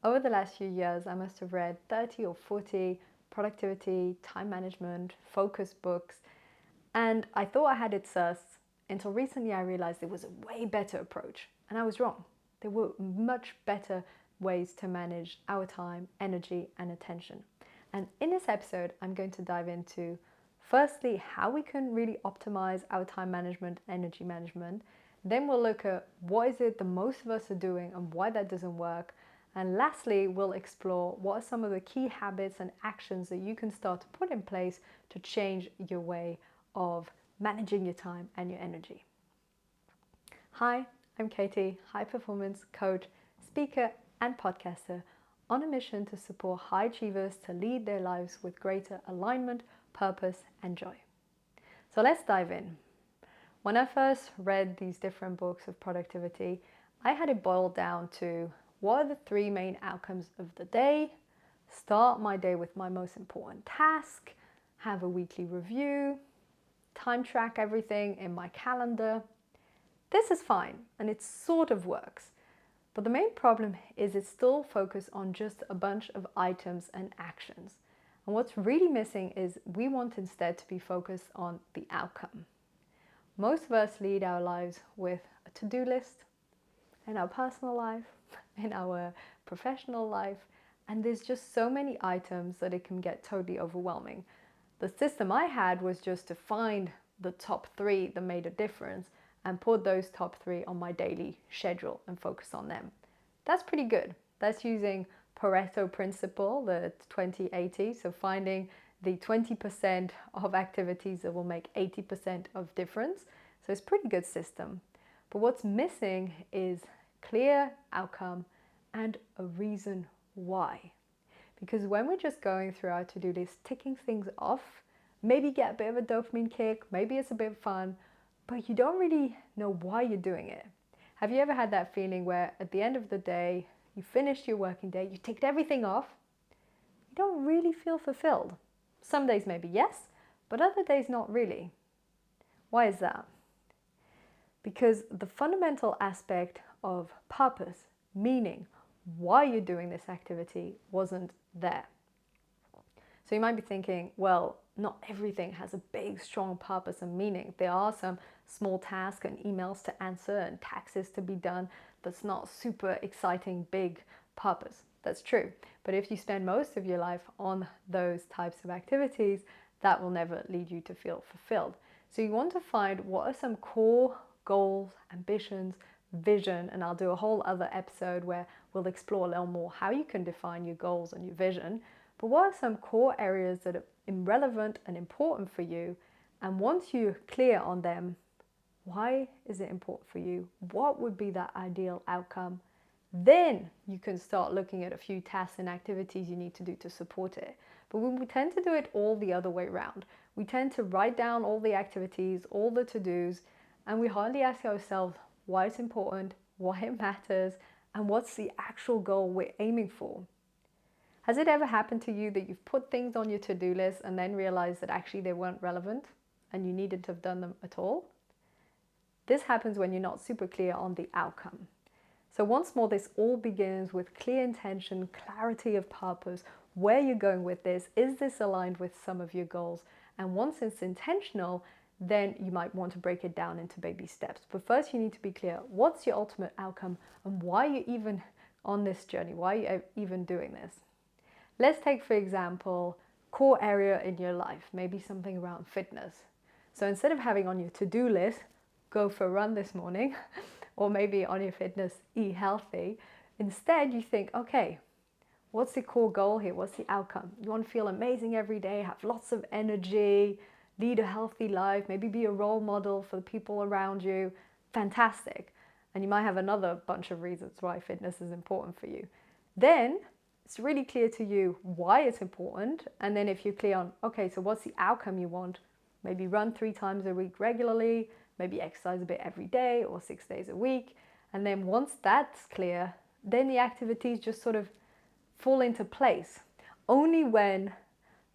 Over the last few years, I must have read 30 or 40 productivity, time management, focus books, and I thought I had it sussed until recently I realized there was a way better approach, and I was wrong. There were much better ways to manage our time, energy, and attention. And in this episode, I'm going to dive into firstly how we can really optimize our time management, energy management. Then we'll look at what is it the most of us are doing and why that doesn't work. And lastly, we'll explore what are some of the key habits and actions that you can start to put in place to change your way of managing your time and your energy. Hi, I'm Katie, high performance coach, speaker, and podcaster on a mission to support high achievers to lead their lives with greater alignment, purpose, and joy. So let's dive in. When I first read these different books of productivity, I had it boiled down to what are the three main outcomes of the day, start my day with my most important task, have a weekly review, time track everything in my calendar. This is fine and it sort of works. But the main problem is it's still focused on just a bunch of items and actions. And what's really missing is we want instead to be focused on the outcome. Most of us lead our lives with a to-do list in our personal life, in our professional life, and there's just so many items that it can get totally overwhelming. The system I had was just to find the top three that made a difference and put those top three on my daily schedule and focus on them. That's pretty good. That's using Pareto principle, the 20-80, so finding the 20% of activities that will make 80% of difference. So it's a pretty good system. But what's missing is clear outcome and a reason why. Because when we're just going through our to-do list, ticking things off, maybe get a bit of a dopamine kick, maybe it's a bit fun, but you don't really know why you're doing it. Have you ever had that feeling where at the end of the day, you finished your working day, you ticked everything off, you don't really feel fulfilled? Some days maybe yes, but other days not really. Why is that? Because the fundamental aspect of purpose, meaning, why you're doing this activity wasn't there. So you might be thinking, well, not everything has a big, strong purpose and meaning. There are some small tasks and emails to answer and taxes to be done that's not super exciting, big purpose. That's true. But if you spend most of your life on those types of activities, that will never lead you to feel fulfilled. So you want to find what are some core goals, ambitions, vision, and I'll do a whole other episode where we'll explore a little more how you can define your goals and your vision. But what are some core areas that are relevant and important for you? And once you're clear on them, why is it important for you? What would be that ideal outcome? Then you can start looking at a few tasks and activities you need to do to support it. But we tend to do it all the other way around. We tend to write down all the activities, all the to-dos, and we hardly ask ourselves why it's important, why it matters, and what's the actual goal we're aiming for. Has it ever happened to you that you've put things on your to-do list and then realized that actually they weren't relevant and you needed to have done them at all? This happens when you're not super clear on the outcome. So once more, this all begins with clear intention, clarity of purpose, where you're going with this, is this aligned with some of your goals? And once it's intentional, then you might want to break it down into baby steps. But first you need to be clear, what's your ultimate outcome and why you're even on this journey, why you're even doing this. Let's take, for example, core area in your life, maybe something around fitness. So instead of having on your to-do list, go for a run this morning, or maybe on your fitness, eat healthy, instead you think, okay, what's the core goal here? What's the outcome? You want to feel amazing every day, have lots of energy, lead a healthy life, maybe be a role model for the people around you. Fantastic. And you might have another bunch of reasons why fitness is important for you. Then it's really clear to you why it's important. And then if you're clear on, okay, so what's the outcome you want? Maybe run 3 times a week regularly, maybe exercise a bit every day or 6 days a week. And then once that's clear, then the activities just sort of fall into place. Only when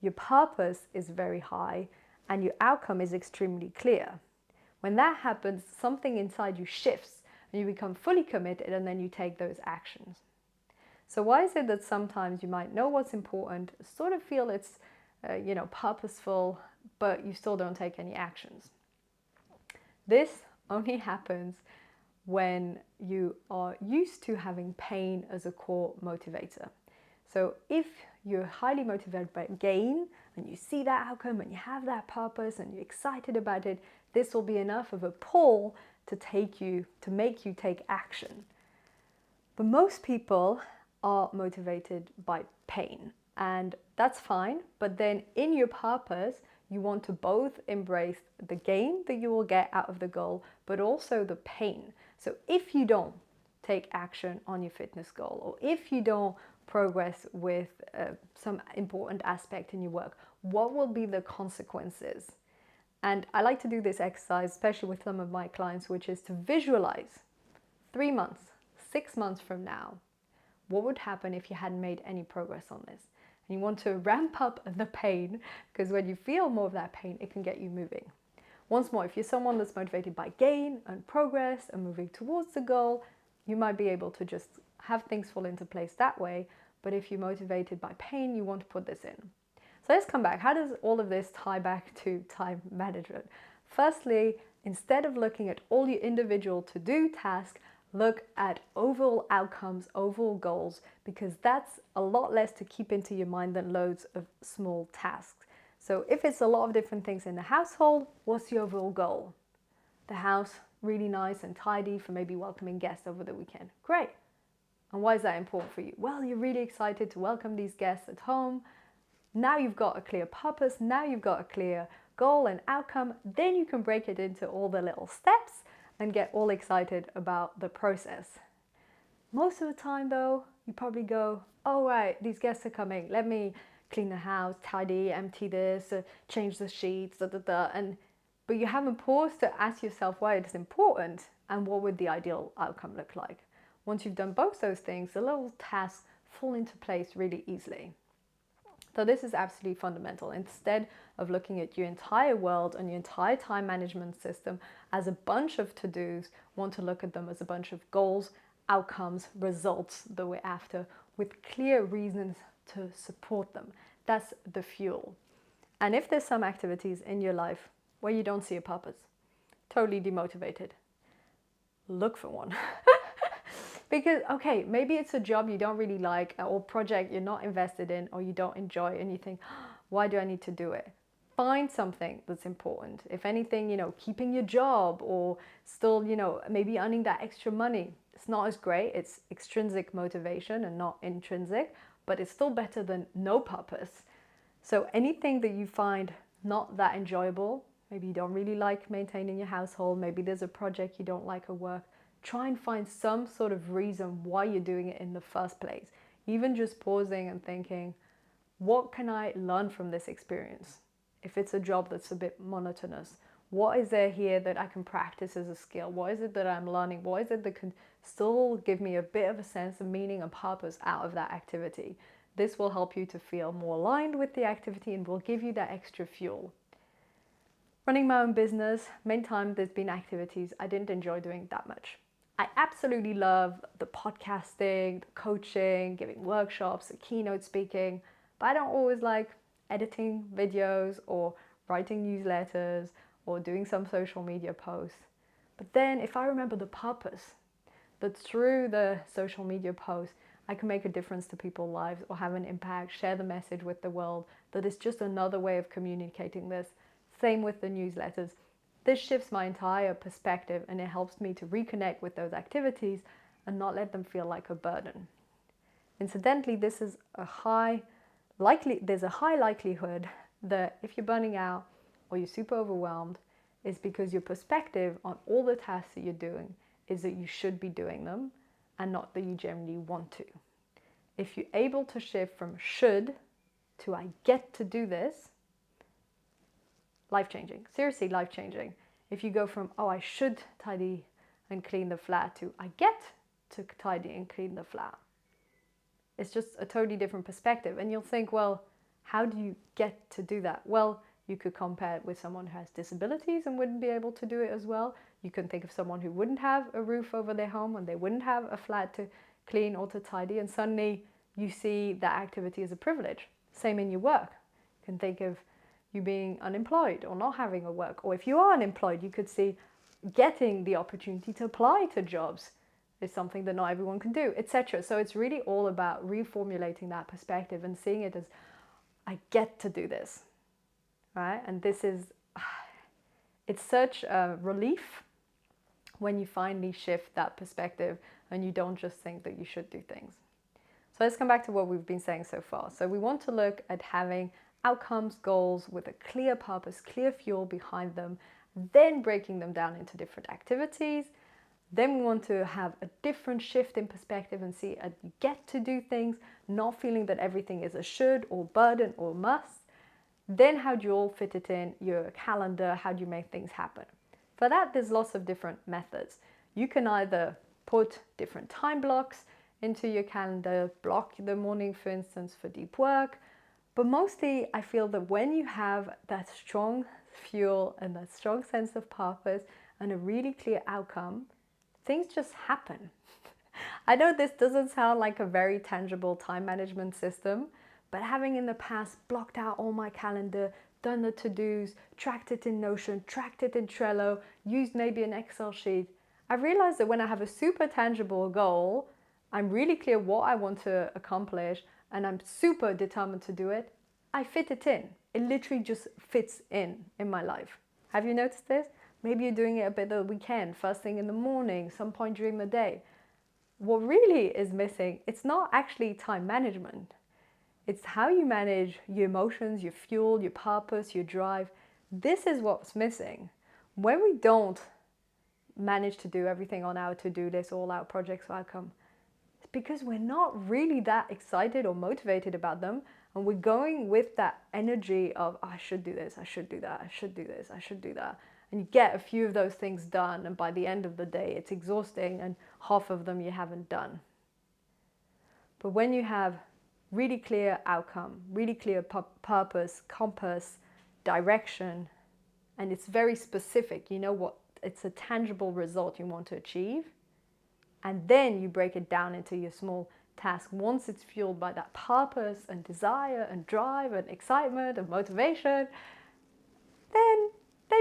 your purpose is very high and your outcome is extremely clear. When that happens, something inside you shifts and you become fully committed, and then you take those actions. So why is it that sometimes you might know what's important, sort of feel it's purposeful, but you still don't take any actions? This only happens when you are used to having pain as a core motivator. So if you're highly motivated by gain and you see that outcome and you have that purpose and you're excited about it, this will be enough of a pull to make you take action. But most people are motivated by pain, and that's fine. But then in your purpose, you want to both embrace the gain that you will get out of the goal, but also the pain. So if you don't take action on your fitness goal, or if you don't progress with some important aspect in your work, what will be the consequences? And I like to do this exercise, especially with some of my clients, which is to visualize 3 months, 6 months from now, what would happen if you hadn't made any progress on this? And you want to ramp up the pain, because when you feel more of that pain, it can get you moving. Once more, if you're someone that's motivated by gain and progress and moving towards the goal, you might be able to just have things fall into place that way. But if you're motivated by pain, you want to put this in. So let's come back. How does all of this tie back to time management? Firstly, instead of looking at all your individual to-do tasks, look at overall outcomes, overall goals, because that's a lot less to keep into your mind than loads of small tasks. So if it's a lot of different things in the household, what's the overall goal? The house really nice and tidy for maybe welcoming guests over the weekend. Great. And why is that important for you? Well, you're really excited to welcome these guests at home. Now you've got a clear purpose. Now you've got a clear goal and outcome. Then you can break it into all the little steps and get all excited about the process. Most of the time though, you probably go, oh right, these guests are coming, let me clean the house, tidy, empty this, change the sheets, but you haven't paused to ask yourself why it's important and what would the ideal outcome look like. Once you've done both those things, the little tasks fall into place really easily. So this is absolutely fundamental. Instead of looking at your entire world and your entire time management system as a bunch of to-dos, want to look at them as a bunch of goals, outcomes, results that we're after, with clear reasons to support them. That's the fuel. And if there's some activities in your life where you don't see a purpose, totally demotivated, look for one. Because, okay, maybe it's a job you don't really like, or project you're not invested in, or you don't enjoy, and you think, why do I need to do it? Find something that's important. If anything, keeping your job, or still, maybe earning that extra money. It's not as great. It's extrinsic motivation and not intrinsic, but it's still better than no purpose. So anything that you find not that enjoyable, maybe you don't really like maintaining your household, maybe there's a project you don't like at work, try and find some sort of reason why you're doing it in the first place. Even just pausing and thinking, what can I learn from this experience? If it's a job that's a bit monotonous, what is there here that I can practice as a skill? What is it that I'm learning? What is it that can still give me a bit of a sense of meaning and purpose out of that activity? This will help you to feel more aligned with the activity and will give you that extra fuel. Running my own business, many times there's been activities I didn't enjoy doing that much. I absolutely love the podcasting, the coaching, giving workshops, the keynote speaking, but I don't always like editing videos or writing newsletters or doing some social media posts. But then if I remember the purpose, that through the social media posts, I can make a difference to people's lives or have an impact, share the message with the world, that is just another way of communicating this. Same with the newsletters. This shifts my entire perspective and it helps me to reconnect with those activities and not let them feel like a burden. Incidentally, there's a high likelihood that if you're burning out or you're super overwhelmed, it's because your perspective on all the tasks that you're doing is that you should be doing them and not that you generally want to. If you're able to shift from should to I get to do this, life-changing, seriously life-changing. If you go from, oh, I should tidy and clean the flat to I get to tidy and clean the flat, it's just a totally different perspective. And you'll think, well, how do you get to do that? Well, you could compare it with someone who has disabilities and wouldn't be able to do it as well. You can think of someone who wouldn't have a roof over their home and they wouldn't have a flat to clean or to tidy, and suddenly you see that activity as a privilege. Same in your work. You can think of you being unemployed or not having a work. Or if you are unemployed, you could see getting the opportunity to apply to jobs is something that not everyone can do, etc. So it's really all about reformulating that perspective and seeing it as, I get to do this, right? And this is, it's such a relief when you finally shift that perspective and you don't just think that you should do things. So let's come back to what we've been saying so far. So we want to look at having outcomes, goals with a clear purpose, clear fuel behind them, then breaking them down into different activities. Then we want to have a different shift in perspective and see you get to do things, not feeling that everything is a should or burden or must. Then how do you all fit it in your calendar? How do you make things happen? For that, there's lots of different methods. You can either put different time blocks into your calendar, block the morning, for instance, for deep work. But mostly, I feel that when you have that strong fuel and that strong sense of purpose and a really clear outcome, things just happen. I know this doesn't sound like a very tangible time management system, but having in the past blocked out all my calendar, done the to-dos, tracked it in Notion, tracked it in Trello, used maybe an Excel sheet, I realized that when I have a super tangible goal, I'm really clear what I want to accomplish and I'm super determined to do it, I fit it in. It literally just fits in my life. Have you noticed this? Maybe you're doing it a bit the weekend, first thing in the morning, some point during the day. What really is missing, it's not actually time management. It's how you manage your emotions, your fuel, your purpose, your drive. This is what's missing. When we don't manage to do everything on our to-do list, all our projects or outcome, it's because we're not really that excited or motivated about them. And we're going with that energy of, oh, I should do this, I should do that, I should do this, I should do that. And you get a few of those things done, and by the end of the day, it's exhausting, and half of them you haven't done. But when you have really clear outcome, really clear purpose, compass, direction, and it's very specific, you know what, it's a tangible result you want to achieve, and then you break it down into your small task. Once it's fueled by that purpose and desire and drive and excitement and motivation, then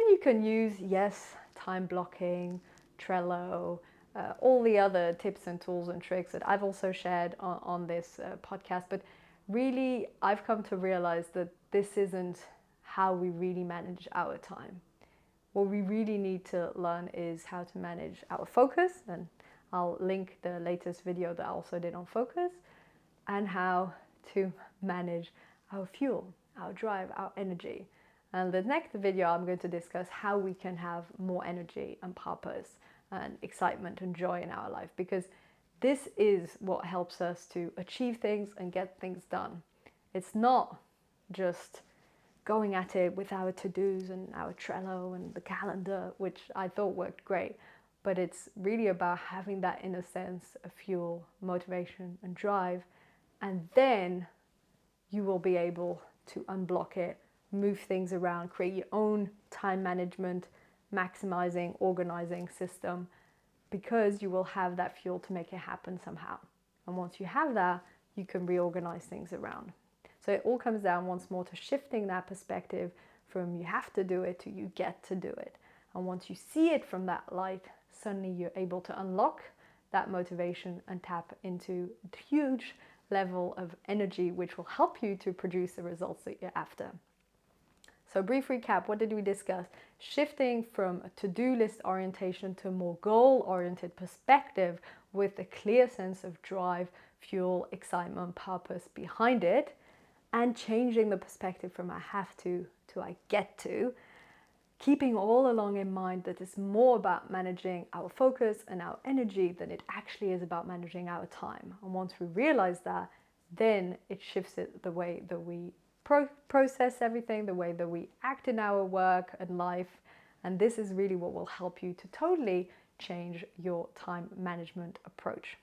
you can use, yes, time blocking, Trello, all the other tips and tools and tricks that I've also shared on this podcast. But really, I've come to realize that this isn't how we really manage our time. What we really need to learn is how to manage our focus, and I'll link the latest video that I also did on focus, and how to manage our fuel, our drive, our energy. And the next video, I'm going to discuss how we can have more energy and purpose and excitement and joy in our life, because this is what helps us to achieve things and get things done. It's not just going at it with our to-dos and our Trello and the calendar, which I thought worked great, but it's really about having that inner sense of fuel, motivation and drive, and then you will be able to unblock it, move things around, create your own time management, maximizing, organizing system, because you will have that fuel to make it happen somehow. And once you have that, you can reorganize things around. So it all comes down once more to shifting that perspective from you have to do it to you get to do it. And once you see it from that light, suddenly you're able to unlock that motivation and tap into a huge level of energy, which will help you to produce the results that you're after. So brief recap, what did we discuss? Shifting from a to-do list orientation to a more goal-oriented perspective with a clear sense of drive, fuel, excitement, purpose behind it, and changing the perspective from I have to I get to, keeping all along in mind that it's more about managing our focus and our energy than it actually is about managing our time. And once we realize that, then it shifts it the way that we process everything, the way that we act in our work and life. And this is really what will help you to totally change your time management approach.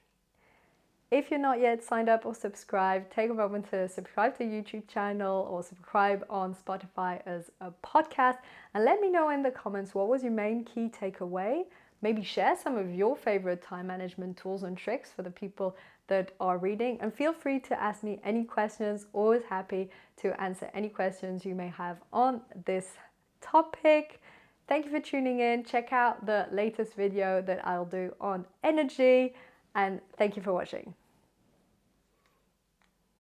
If you're not yet signed up or subscribed, take a moment to subscribe to the YouTube channel or subscribe on Spotify as a podcast, and let me know in the comments what was your main key takeaway. maybe share some of your favorite time management tools and tricks for the people that are reading. And feel free to ask me any questions. Always happy to answer any questions you may have on this topic. Thank you for tuning in. Check out the latest video that I'll do on energy, and thank you for watching.